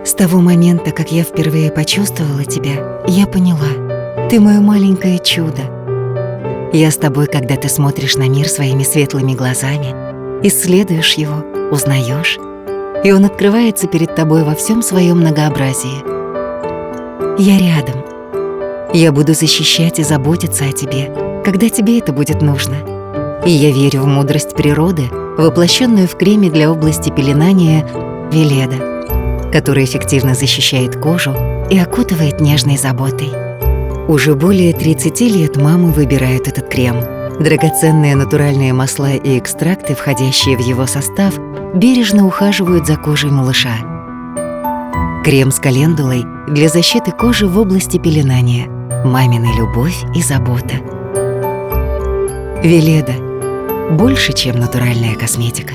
С того момента, как я впервые почувствовала тебя, я поняла, ты мое маленькое чудо. Я с тобой, когда ты смотришь на мир своими светлыми глазами, исследуешь его, узнаешь, и он открывается перед тобой во всем своем многообразии. Я рядом. Я буду защищать и заботиться о тебе, когда тебе это будет нужно. И я верю в мудрость природы, воплощенную в креме для области пеленания Веледа, который эффективно защищает кожу и окутывает нежной заботой. Уже более 30 лет мамы выбирают этот крем. Драгоценные натуральные масла и экстракты, входящие в его состав, бережно ухаживают за кожей малыша. Крем с календулой для защиты кожи в области пеленания. Мамина любовь и забота. Веледа. Больше, чем натуральная косметика.